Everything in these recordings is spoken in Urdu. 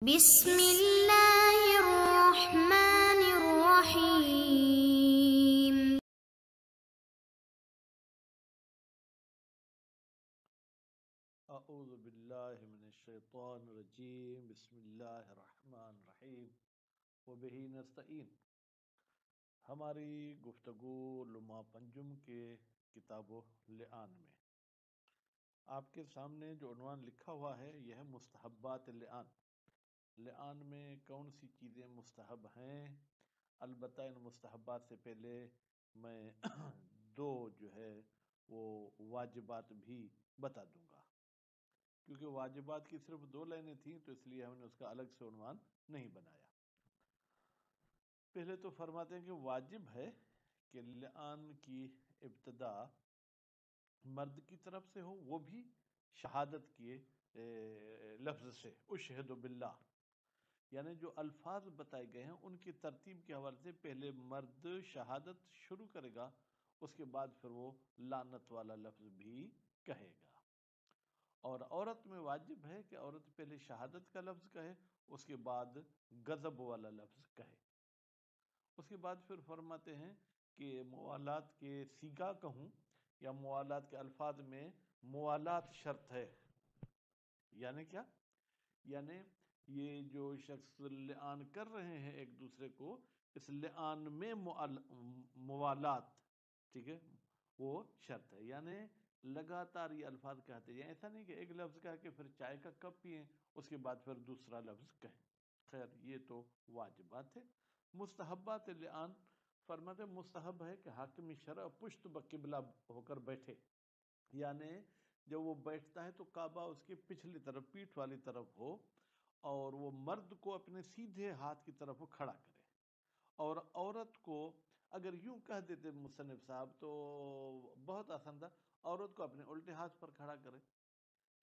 بسم اللہ الرحمن الرحیم۔ اعوذ باللہ من الشیطان الرجیم، بسم اللہ الرحمن الرحیم، وبہ نستعین۔ ہماری گفتگو لمحہ پنجم کے کتاب اللعان میں آپ کے سامنے جو عنوان لکھا ہوا ہے یہ ہے مستحبات اللعان۔ لعان میں کون سی چیزیں مستحب ہیں؟ البتہ ان مستحبات سے پہلے میں دو جو ہے وہ واجبات بھی بتا دوں گا، کیونکہ واجبات کی صرف 2 لائنیں تھیں تو اس لیے ہم نے اس کا الگ سے عنوان نہیں بنایا۔ پہلے تو فرماتے ہیں کہ واجب ہے کہ لعان کی ابتدا مرد کی طرف سے ہو، وہ بھی شہادت کے لفظ سے، اشہد باللہ، یعنی جو الفاظ بتائے گئے ہیں ان کی ترتیب کے حوالے سے پہلے مرد شہادت شروع کرے گا، اس کے بعد پھر وہ لعنت والا لفظ بھی کہے گا۔ اور عورت میں واجب ہے کہ عورت پہلے شہادت کا لفظ کہے، اس کے بعد غضب والا لفظ کہے۔ اس کے بعد پھر فرماتے ہیں کہ موالات کے سیگا کہوں یا موالات کے الفاظ میں موالات شرط ہے، یعنی کیا؟ یعنی یہ جو شخص لعان کر رہے ہیں ایک دوسرے کو، اس لعان میں موالات، ٹھیک ہے، وہ شرط ہے، یعنی لگاتار یہ الفاظ کہتے ہیں، ایسا نہیں کہ ایک لفظ کہہ کے پھر چائے کا کپ پئیں اس کے بعد پھر دوسرا لفظ کہیں۔ خیر یہ تو واجبات ہے۔ مستحبات لعان فرماتے مستحب ہے کہ حاکم شرع پشت بقبلہ ہو کر بیٹھے، یعنی جب وہ بیٹھتا ہے تو کعبہ اس کی پچھلی طرف، پیٹھ والی طرف ہو، اور وہ مرد کو اپنے سیدھے ہاتھ کی طرف کھڑا کرے، اور عورت کو اگر یوں کہہ دیتے مصنف صاحب تو بہت آسان تھا، عورت کو اپنے الٹے ہاتھ پر کھڑا کرے،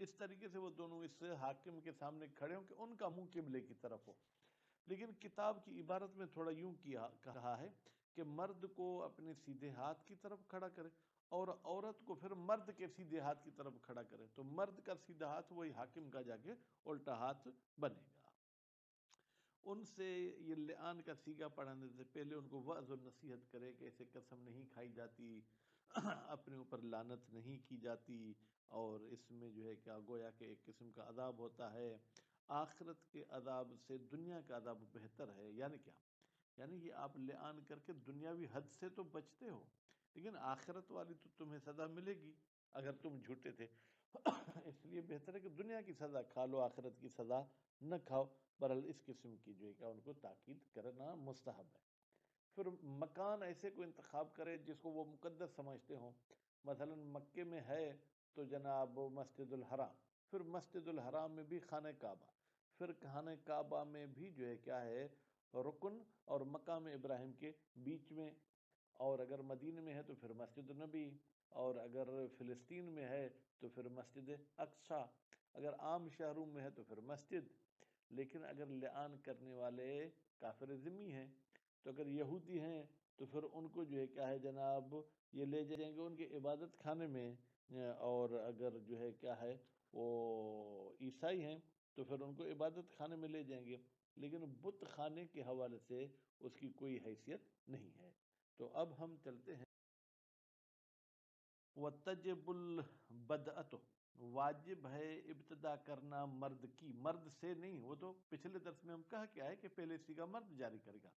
اس طریقے سے وہ دونوں اس حاکم کے سامنے کھڑے ہوں کہ ان کا منہ قبلے کی طرف ہو۔ لیکن کتاب کی عبارت میں تھوڑا یوں کہا ہے کہ مرد کو اپنے سیدھے ہاتھ کی طرف کھڑا کرے اور عورت کو پھر مرد کے سیدھے ہاتھ کی طرف کھڑا کرے، تو مرد کا سیدھا ہاتھ وہی حاکم کا جا کے الٹا ہاتھ بنے گا۔ ان سے یہ لعان کا سیگا پڑھانے سے پہلے ان کو وعظ و نصیحت کرے کہ ایسے قسم نہیں کھائی جاتی، اپنے اوپر لعنت نہیں کی جاتی، اور اس میں جو ہے کیا گویا کہ ایک قسم کا عذاب ہوتا ہے، آخرت کے عذاب سے دنیا کا عذاب بہتر ہے۔ یعنی کیا؟ یعنی یہ آپ لعان کر کے دنیاوی حد سے تو بچتے ہو، لیکن آخرت والی تو تمہیں سزا ملے گی اگر تم جھوٹے تھے، اس لیے بہتر ہے کہ دنیا کی سزا کھا لو، آخرت کی سزا نہ کھاؤ۔ برحال اس قسم کی جو ہے کہ ان کو تاکید کرنا مستحب ہے۔ پھر مکان ایسے کو انتخاب کرے جس کو وہ مقدس سمجھتے ہوں، مثلا مکے میں ہے تو جناب مسجد الحرام، پھر مسجد الحرام میں بھی خانہ کعبہ، پھر خانہ کعبہ میں بھی جو ہے کیا ہے رکن اور مقام ابراہیم کے بیچ میں، اور اگر مدینہ میں ہے تو پھر مسجد النبی، اور اگر فلسطین میں ہے تو پھر مسجد اقصی، اگر عام شہروں میں ہے تو پھر مسجد۔ لیکن اگر لعان کرنے والے کافر ذمی ہیں تو اگر یہودی ہیں تو پھر ان کو جو ہے کیا ہے جناب یہ لے جائیں گے ان کے عبادت خانے میں، اور اگر جو ہے کیا ہے وہ عیسائی ہیں تو پھر ان کو عبادت خانے میں لے جائیں گے، لیکن بت خانے کے حوالے سے اس کی کوئی حیثیت نہیں ہے۔ تو اب ہم چلتے ہیں وَتَجِبُ الْبَدْءَةُ، واجب ہے ابتدا کرنا مرد کی، مرد سے نہیں، وہ تو پچھلے درس میں ہم کہا کیا ہے کہ پہلے سیگا مرد جاری کرے گا،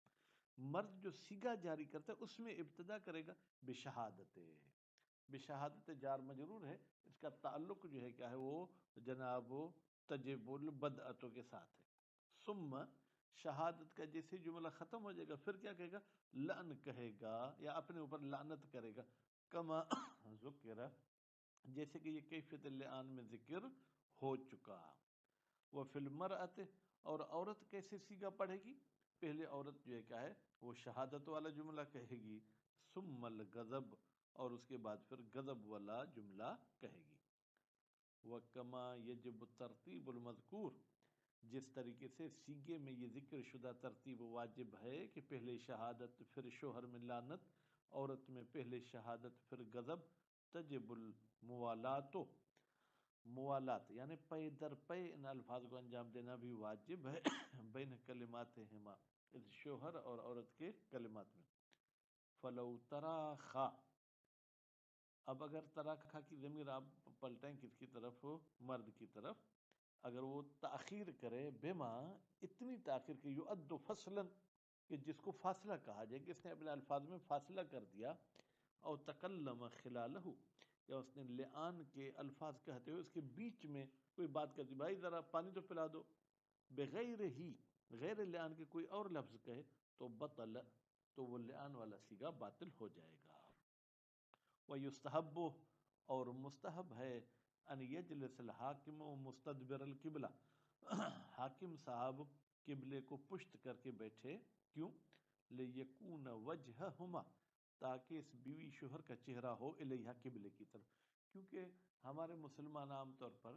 مرد جو سیگا جاری کرتا ہے اس میں ابتدا کرے گا بشہادت، بشہادت جار مجرور ہے، اس کا تعلق جو ہے کیا ہے وہ جناب تجب البدءۃ کے ساتھ ہے۔ ثم شہادت کا جیسے جملہ ختم ہو جائے گا پھر کیا کہے گا؟ لعن کہے گا یا اپنے اوپر لعنت کرے گا، کما ذکر، جیسے کہ یہ کیفیت لعان میں ذکر ہو چکا۔ وفی المرأۃ، اور عورت کیسے سیگا پڑھے گی؟ پہلے عورت جو ہے کیا ہے وہ شہادت والا جملہ کہے گی، ثم الغضب، اور اس کے بعد پھر غضب والا جملہ کہے گی۔ وَكَمَا يَجِبُ التَّرْتِيبُ الْمَذْكُورُ، جس طریقے سے سیگے میں یہ ذکر شدہ ترتیب واجب ہے کہ پہلے شہادت پھر شوہر میں لعنت، عورت میں پہلے شہادت پھر غضب، تجب الموالات، موالات یعنی پے در پے ان الفاظ کو انجام دینا بھی واجب ہے بین کلمات ہما، اس شوہر اور عورت کے کلمات میں. فلو تراخا، اب اگر تراخا کی ضمیر آپ پلٹیں کس کی طرف؟ مرد کی طرف. اگر وہ تاخیر کرے بما، اتنی تاخیر کہ یؤد فصلا، کہ جس کو فاصلہ کہا جائے کہ اس نے اپنے الفاظ میں فاصلہ کر دیا. او تکلم خلالہ، یا اس نے لعان کے الفاظ کہتے ہوئے اس کے بیچ میں کوئی بات کر دی، بھائی ذرا پانی تو پلا دو، بغیر ہی، غیر لعان کے کوئی اور لفظ کہے تو بطل، تو وہ لعان والا صیغہ باطل ہو جائے گا. ویستحب، اور مستحب ہے، ان یجلس الحاکم مستدبر القبلہ، حاکم صاحب قبلے کو پشت کر کے بیٹھے. کیوں؟ لیکون وجہہما، تاکہ اس بیوی شوہر کا چہرہ ہو الیہا، قبلے کی طرف. کیونکہ ہمارے مسلمان عام طور پر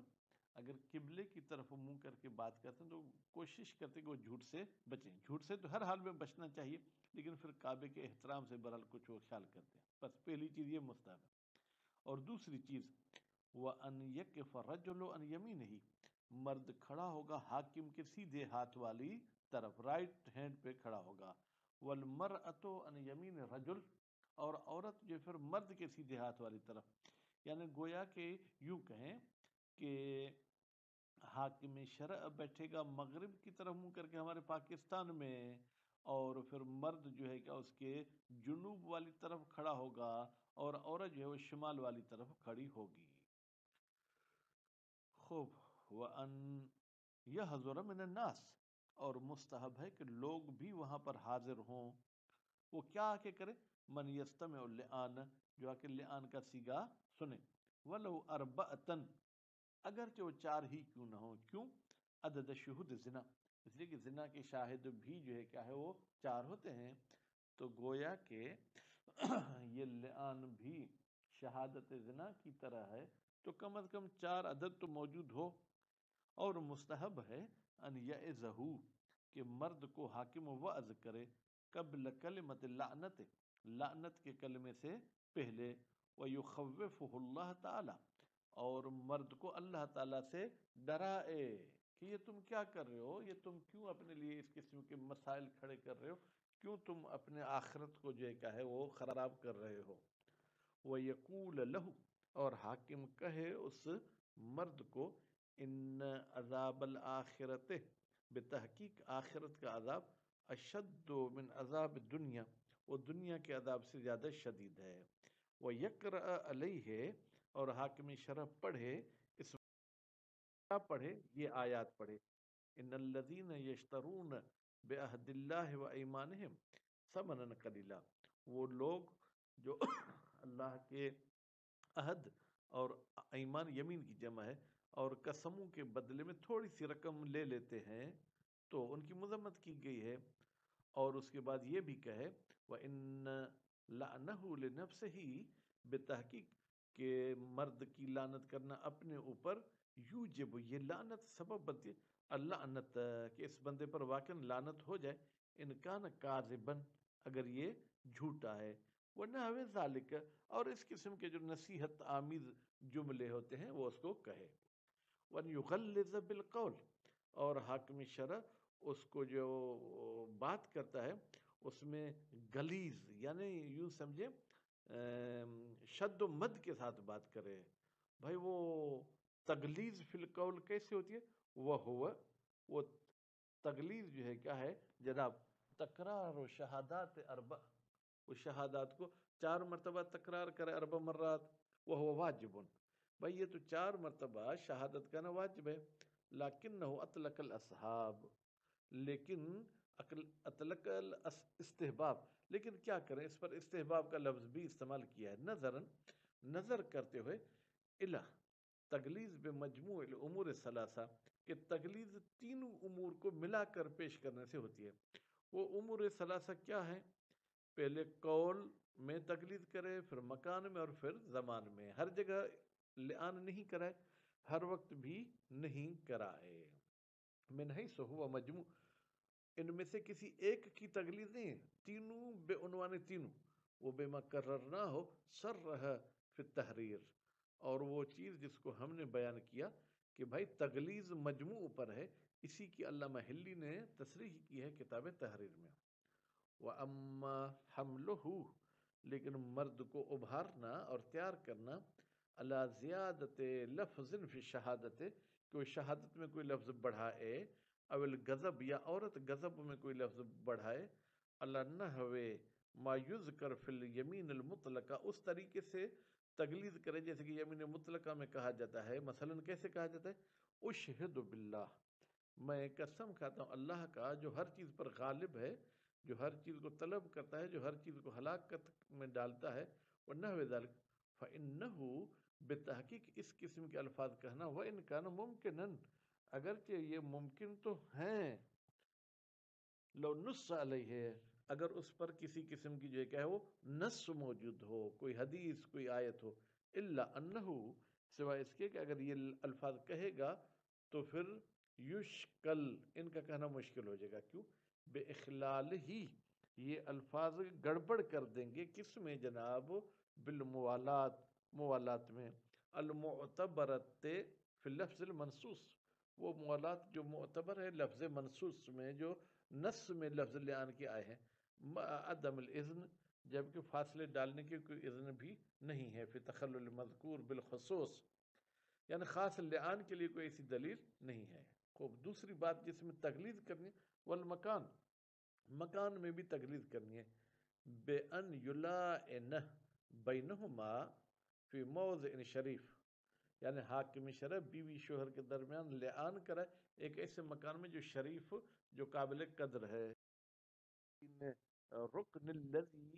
اگر قبلے کی طرف منہ کر کے بات کرتے ہیں تو کوشش کرتے ہیں کہ وہ جھوٹ سے بچیں. جھوٹ سے تو ہر حال میں بچنا چاہیے، لیکن پھر کعبے کے احترام سے برحال کچھ وہ خیال کرتے ہیں. بس پہلی چیز یہ مستحب ہے. اور دوسری چیز، وَأَنْ يَقِفَ الرَّجُلُ عَنْ يَمِينِهِ، مرد کھڑا ہوگا حاکم کے سیدھے ہاتھ والی طرف، رائٹ ہینڈ پہ کھڑا ہوگا. وَالْمَرْأَةُ عَنْ يَمِينِ الرَّجُلِ، اور عورت جو پھر مرد کے سیدھے ہاتھ والی طرف. یعنی گویا کہ یوں کہیں کہ حاکم شرع بیٹھے گا مغرب کی طرف منہ کر کے ہمارے پاکستان میں، اور پھر مرد جو ہے کہ اس کے جنوب والی طرف کھڑا ہوگا، اور عورت جو ہے وہ شمال والی طرف کھڑی ہوگی. خوب. وَأَن يَحْضُرَ مِنَ النَّاسِ، اور مستحب ہے کہ لوگ بھی وہاں پر حاضر ہوں. وہ کیا آ کے کرے؟ من یستمع اللعان، جو آ کے لعان کا صیغہ سنے. وَلَوْ أَرْبَعَةً، اگرچہ وہ چار ہی کیوں نہ ہوں. کیوں؟ عدد شہود زنا، اس لیے کہ زنا کے شاہد بھی جو ہے کیا ہے، وہ چار ہوتے ہیں. تو گویا کہ یہ لعان بھی شہادت زنا کی طرح ہے، تو کم از کم چار عدد تو موجود ہو. اور مستحب ہے ان یعظہ، کہ مرد کو حاکم وعظ کرے، قبل کلمت لعنت، لعنت کے کلمے سے پہلے. ویخوفہ اللہ تعالی، اور مرد کو اللہ تعالیٰ سے ڈرائے کہ یہ تم کیا کر رہے ہو، یہ تم کیوں اپنے لیے اس قسم کے مسائل کھڑے کر رہے ہو، کیوں تم اپنے آخرت کو جو ہے کیا ہے وہ خراب کر رہے ہو. وَيَقُولَ لَهُ، اور حاکم کہے اس مرد کو، ان عذاب الآخرت، بتحقیق آخرت کا عذاب، اشد من عذاب الدنیا، وہ دنیا کے عذاب سے زیادہ شدید ہے. وَيَقْرَأَ عَلَيْهِ، اور حاکم شرع پڑھے، اس پڑھے، یہ آیات پڑھے. ان الذین یشترون بعہد اللہ وایمانہم ثمنا قلیلا، وہ لوگ جو اللہ کے عہد اور ایمان، یمین کی جمع ہے، اور قسموں کے بدلے میں تھوڑی سی رقم لے لیتے ہیں، تو ان کی مذمت کی گئی ہے. اور اس کے بعد یہ بھی کہے، وَإِنَّ لَعْنَهُ لِنَفْسِهِ، بتحقیق کہ مرد کی لعنت کرنا اپنے اوپر، یوجب، یہ لعنت سبب بنتی ہے، اللعنت، کہ اس بندے پر واقعا لعنت ہو جائے، ان کان کاذبن، اگر یہ جھوٹا ہے. وَنَحْوِ ذَلِكَ، اور اس قسم کے جو نصیحت آمیز جملے ہوتے ہیں وہ اس کو کہے. وَيُغَلِّظَ بِالْقَوْلِ، اور حاکم شرع اس کو جو بات کرتا ہے اس میں غلیظ، یعنی یوں سمجھے شد و مد کے ساتھ بات کرے. بھائی وہ تغلیظ فی القول کیسے ہوتی ہے؟ وہ تغلیظ جو ہے کیا ہے جناب، تکرار و شہادات اربع، وہ شہادات کو 4 مرتبہ تکرار کرے، 4 مرات. وہ واجب، بھائی یہ تو 4 مرتبہ شہادت کا نا واجب ہے. لیکنہ اطلق الاصحاب، لیکن اطلق الاستحباب، لیکن کیا کریں، اس پر استحباب کا لفظ بھی استعمال کیا ہے. نظراً، نظر کرتے ہوئے، الہ، تغلیظ بمجموع الامور الثلاثہ، کہ تغلیظ تینوں امور کو ملا کر پیش کرنے سے ہوتی ہے. وہ امور ثلاثہ کیا ہیں؟ پہلے قول میں تغلیظ کرے، پھر مکان میں، اور پھر زمان میں. ہر جگہ لعان نہیں کرائے، ہر وقت بھی نہیں کرائے. من حیث ہوا مجموع، ان میں سے کسی ایک کی تغلیظ نہیں ہے، تینوں بے عنوان تینوں. وہ بے مقرر نہ ہو، سرح فی التحریر، اور وہ چیز جس کو ہم نے بیان کیا کہ بھائی تغلیظ مجموع پر ہے، اسی کی علامہ ہلی نے تصریح کی ہے کتاب تحریر میں۔ وَأَمَّا حَمْلُهُ، لیکن مرد کو ابھارنا اور تیار کرنا، عَلَى زِيَادَةِ لَفْظٍ فِي الشَّهَادَةِ، کہ وہ شہادت میں کوئی لفظ بڑھائے، او الغضب، یا عورت غضب میں کوئی لفظ بڑھائے، عَلَى النَّحْوِ مَا يُذْكَرْ فِي الْيَمِينِ الْمُطْلَقَةِ، اس طریقے سے تغلیظ کرے جیسے کہ یمین مطلقہ میں کہا جاتا ہے۔ مثلا کیسے کہا جاتا ہے؟ اشہد باللہ، میں قسم کھاتا ہوں اللہ کا جو ہر چیز پر غالب ہے، جو ہر چیز کو طلب کرتا ہے، جو ہر چیز کو ہلاکت میں ڈالتا ہے، وَنَحْوِ ذَلِكَ، فَإِنَّهُ، بتحقیق اس قسم کے الفاظ کہنا، وَإِنْ كَانَ مُمْكِنًا، اگرچہ یہ ممکن تو ہیں، لو نص علیہ، اگر اس پر کسی قسم کی جو ہے کیا ہے وہ نص موجود ہو، کوئی حدیث کوئی آیت ہو، الا انہ، سوائے اس کے کہ اگر یہ الفاظ کہے گا تو پھر یشکل، ان کا کہنا مشکل ہو جائے گا۔ کیوں؟ بے اخلال ہی، یہ الفاظ گڑبڑ کر دیں گے کس میں جناب؟ بالموالات، موالات میں، المعتبرت فی اللفظ المنصوص، وہ موالات جو معتبر ہے لفظ منصوص میں، جو نص میں لفظ لعان کے آئے ہیں، عدم الاذن، جبکہ فاصلے ڈالنے کی کوئی اذن بھی نہیں ہے، فی تخلل المذکور بالخصوص، یعنی خاص لعان کے لیے کوئی ایسی دلیل نہیں ہے۔ خوب، دوسری بات جس میں تغلیظ کرنی ہے، والمکان، مکان میں بھی تغلیظ کرنی ہے، بے ان یلائن بینہما فی موضع شریف، یعنی حاکم شرع بیوی شوہر کے درمیان لعان کرے ایک ایسے مکان میں جو شریف، جو قابل قدر ہے۔ رکن الذی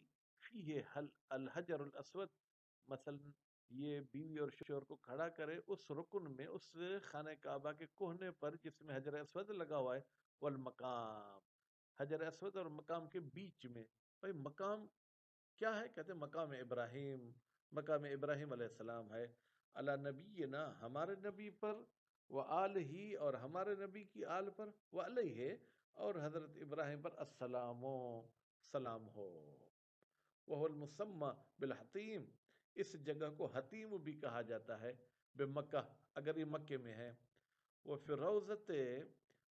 فیہ الحجر الاسود، مثلا یہ بیوی اور شوہر کو کھڑا کرے اس رکن میں، اس خانہ کعبہ کے کوہنے پر جس میں حجر اسود لگا ہوا ہے، والمقام، حجر اسود اور مقام کے بیچ میں۔ بھائی مقام کیا ہے؟ کہتے ہیں مقام ابراہیم، مقام ابراہیم علیہ السلام ہے، علی نبینا، ہمارے نبی پر، وآلہ، اور ہمارے نبی کی آل پر، وعلیہ، اور حضرت ابراہیم پر، السلام، سلام ہو۔ وہو المسمى بالحتیم، اس جگہ کو حتیم بھی کہا جاتا ہے، بمکہ، اگر یہ مکے میں ہے، وہ پھر روزت،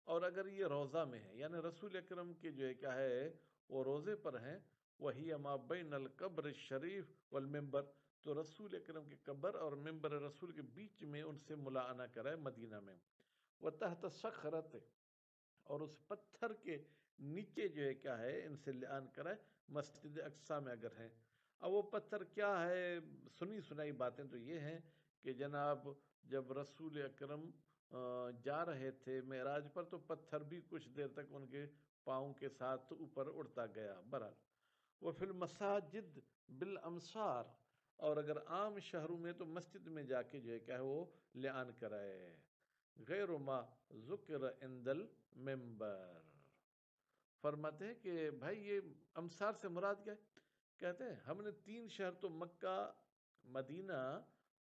اور اگر یہ روزہ میں ہے، یعنی رسول اکرم کے جو ہے کیا ہے وہ روزے پر ہیں، وہی ما بین القبر الشریف والمنبر، تو رسول اکرم کے قبر اور منبر رسول کے بیچ میں ان سے ملاعنہ کرائے مدینہ میں، وہ تحت صخرت، اور اس پتھر کے نیچے جو ہے کیا ہے ان سے لعان کرائے مسجد اقصی میں اگر ہیں۔ اب وہ پتھر کیا ہے؟ سنی سنائی باتیں تو یہ ہیں کہ جناب جب رسول اکرم جا رہے تھے معراج پر تو پتھر بھی کچھ دیر تک ان کے پاؤں کے ساتھ اوپر اڑتا گیا۔ بہرحال، وہ فی المساجد بالامصار، اور اگر عام شہروں میں تو مسجد میں جا کے جو ہے کیا ہے وہ لعان کرائے، غیر ما ذکر عند المنبر۔ فرماتے ہیں کہ بھائی یہ امصار سے مراد کیا ہے؟ کہتے ہیں ہم نے 3 شہر تو مکہ، مدینہ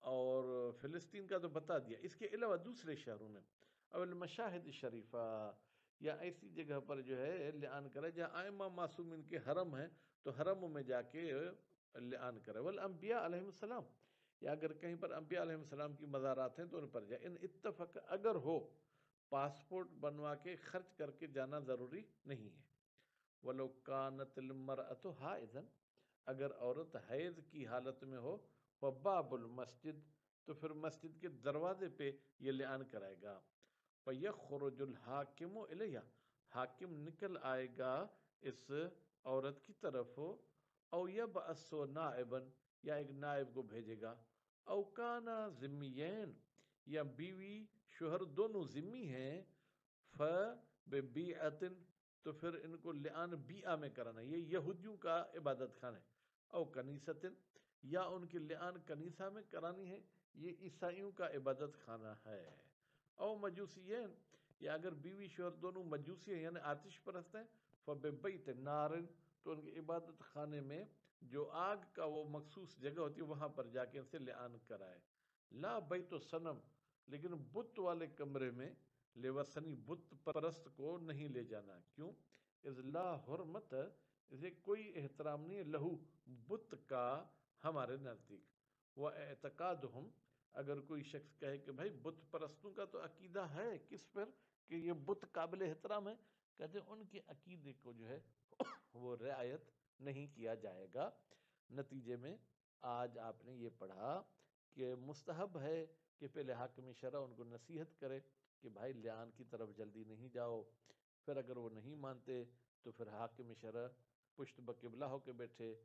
اور فلسطین کا تو بتا دیا، اس کے علاوہ دوسرے شہروں میں، اور المشاہد شریفہ، یا ایسی جگہ پر جو ہے لعان کرے جہاں ائمہ معصومین کے حرم ہیں تو حرموں میں جا کے لعان کرے، والانبیاء علیہ السلام، یا اگر کہیں پر انبیاء علیہ السلام کی مزارات ہیں تو ان پر جائے، ان اتفق، اگر ہو، پاسپورٹ بنوا کے خرچ کر کے جانا ضروری نہیں ہے۔ وَلَوْ كَانَتِ الْمَرْأَةُ حَائِضًا، اگر عورت حیض کی حالت میں ہو، فَبَابُ الْمَسْجِد، تو پھر مسجد کے دروازے پہ یہ لعان کرائے گا، فَيَخْرُجُ الْحَاكِمُ إِلَيْهَا، حاکم نکل آئے گا اس عورت کی طرف، او يَبْعَثُ نَائِبًا، یا ایک نائب کو بھیجے گا، او کانا ذمیین، یا بیوی شوہر دونوں ذمی ہیں، فَبِبِيعَةٍ، تو پھر ان کو لعان بیعہ میں کرانا، یہ یہودیوں کا عبادت خانہ ہے، او کنیستن، یا ان کی لعان کنیسہ میں کرانی ہے، یہ عیسائیوں کا عبادت خانہ ہے، او مجوسیین، یا اگر بیوی شوہر دونوں مجوسی ہیں یعنی آتش پرست ہیں، فَبِبَيْتِ نَارٍ، تو ان کے عبادت خانے میں جو آگ کا وہ مخصوص جگہ ہوتی ہے وہاں پر جا کے ان سے لعان کرائے، لا بیت و صنم، لیکن بت والے کمرے میں، لیوسنی، بت پرست کو نہیں لے جانا، کیوں؟ اذ لا حرمت، اسے کوئی احترام نہیں ہے، لہو، بت کا، ہمارے نزدیک، وہ اعتقادہم، اگر کوئی شخص کہے کہ بھائی بت پرستوں کا تو عقیدہ ہے کس پر کہ یہ بت قابل احترام ہے، کہتے ہیں ان کے عقیدے کو جو ہے وہ رعایت نہیں کیا جائے گا۔ نتیجے میں آج آپ نے یہ پڑھا کہ مستحب ہے کہ پہلے حاکم شرع ان کو نصیحت کرے کہ بھائی لعان کی طرف جلدی نہیں جاؤ، پھر اگر وہ نہیں مانتے تو پھر حاکم شرع پشت بقبلہ ہو کے بیٹھے،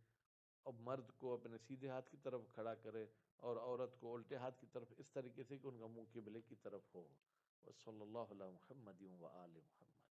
اب مرد کو اپنے سیدھے ہاتھ کی طرف کھڑا کرے اور عورت کو الٹے ہاتھ کی طرف، اس طریقے سے کہ ان کا منہ قبلے کی طرف ہو۔ وصلی اللہ علی محمد و آل محمد۔